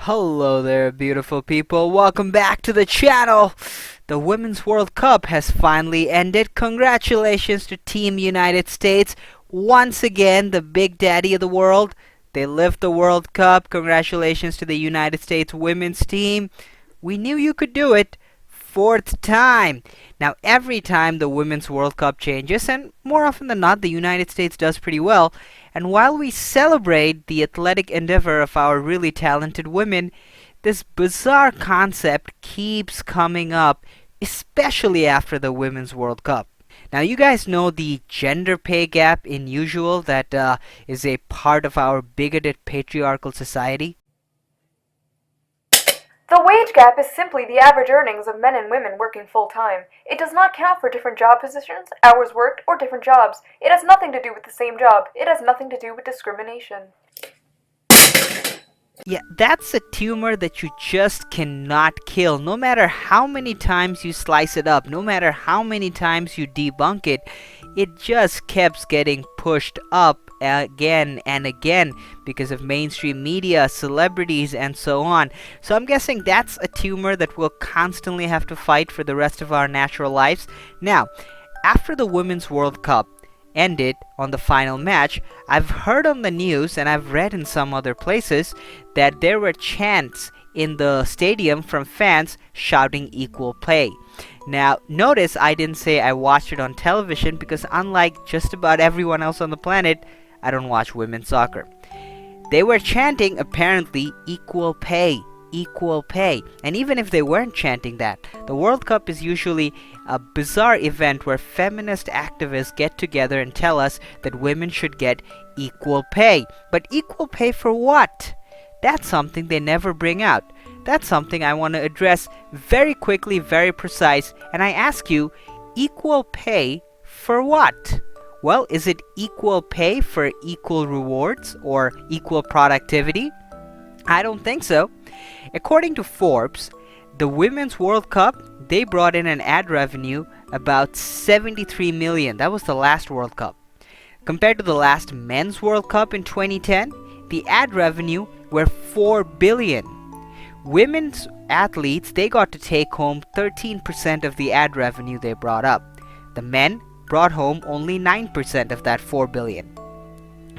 Hello there, beautiful people. Welcome back to the channel. The Women's World Cup has finally ended. Congratulations to Team United States. Once again, the big daddy of the world. They lift the World Cup. Congratulations to the United States women's team. We knew you could do it. Fourth time. Now, every time the Women's World Cup changes, and more often than not, the United States does pretty well. And while we celebrate the athletic endeavor of our really talented women, this bizarre concept keeps coming up, especially after the Women's World Cup. Now, you guys know the gender pay gap in usual that is a part of our bigoted patriarchal society. The wage gap is simply the average earnings of men and women working full-time. It does not count for different job positions, hours worked, or different jobs. It has nothing to do with the same job. It has nothing to do with discrimination. Yeah, that's a tumor that you just cannot kill. No matter how many times you slice it up, no matter how many times you debunk it, it just keeps getting pushed up again and again because of mainstream media, celebrities, and so on. So I'm guessing that's a tumor that we'll constantly have to fight for the rest of our natural lives. Now, after the Women's World Cup ended on the final match, I've heard on the news and I've read in some other places that there were chants in the stadium from fans shouting equal pay. Now, notice I didn't say I watched it on television because unlike just about everyone else on the planet, I don't watch women's soccer. They were chanting apparently equal pay, equal pay. And even if they weren't chanting that, the World Cup is usually a bizarre event where feminist activists get together and tell us that women should get equal pay. But equal pay for what? That's something they never bring out. That's something I want to address very quickly, very precise. And I ask you, equal pay for what? Well, is it equal pay for equal rewards or equal productivity? I don't think so. According to Forbes, the Women's World Cup, they brought in an ad revenue about 73 million. That was the last World Cup. Compared to the last Men's World Cup in 2010, the ad revenue were 4 billion. Women's athletes, they got to take home 13% of the ad revenue they brought up. The men brought home only 9% of that 4 billion.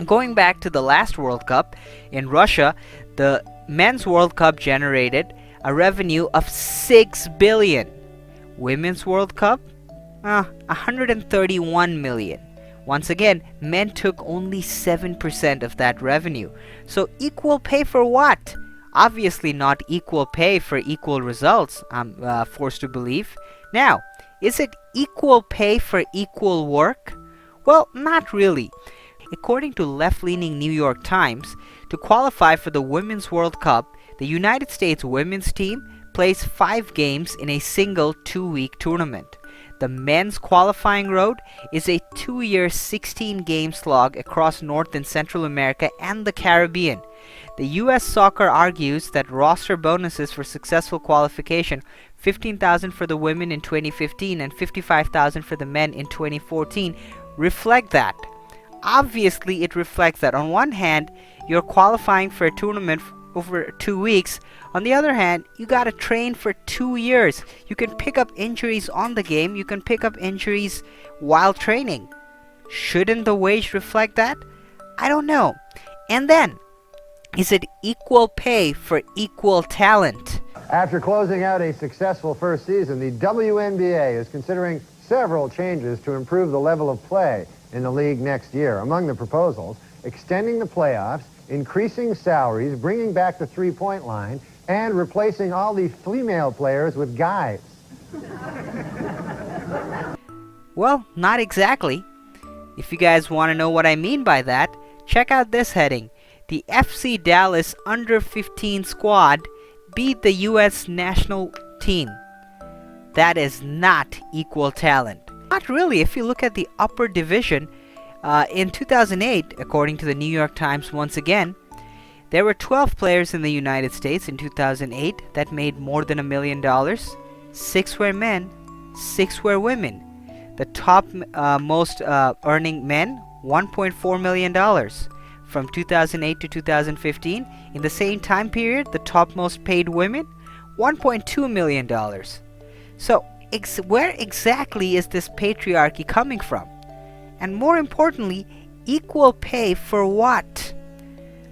Going back to the last World Cup in Russia, the Men's World Cup generated a revenue of 6 billion. Women's World Cup, 131 million. Once again, men took only 7% of that revenue. So equal pay for what? Obviously not equal pay for equal results, I'm forced to believe. Now, is it equal pay for equal work? Well, not really. According to left-leaning New York Times, to qualify for the Women's World Cup, the United States women's team plays 5 games in a single 2-week tournament. The men's qualifying road is a 2-year 16-game slog across North and Central America and the Caribbean. The U.S. Soccer argues that roster bonuses for successful qualification, $15,000 for the women in 2015 and $55,000 for the men in 2014, reflect that. Obviously, it reflects that. On one hand, you're qualifying for a tournament over 2 weeks. On the other hand, you gotta train for 2 years. You can pick up injuries on the game. You can pick up injuries while training. Shouldn't the wage reflect that? I don't know. And then, is it equal pay for equal talent? After closing out a successful first season, the WNBA is considering several changes to improve the level of play in the league next year. Among the proposals, extending the playoffs, increasing salaries, bringing back the three-point line, and replacing all the female players with guys. Well, not exactly. If you guys want to know what I mean by that, check out this heading. The FC Dallas under-15 squad beat the U.S. national team. That is not equal talent. Not really. If you look at the upper division, in 2008, according to the New York Times once again, there were 12 players in the United States in 2008 that made more than $1 million. 6 were men, 6 were women. The top most earning men, $1.4 million. from 2008 to 2015. In the same time period, the top most paid women, $1.2 million. So, where exactly is this patriarchy coming from? And more importantly, equal pay for what?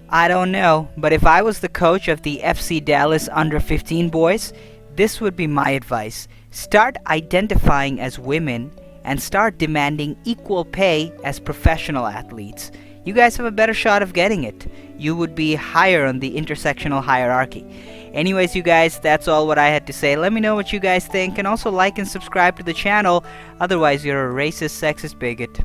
I don't know, but if I was the coach of the FC Dallas under 15 boys, this would be my advice. Start identifying as women and start demanding equal pay as professional athletes. You guys have a better shot of getting it. You would be higher on the intersectional hierarchy. Anyways, you guys, that's all what I had to say. Let me know what you guys think, and also like and subscribe to the channel. Otherwise, you're a racist, sexist bigot.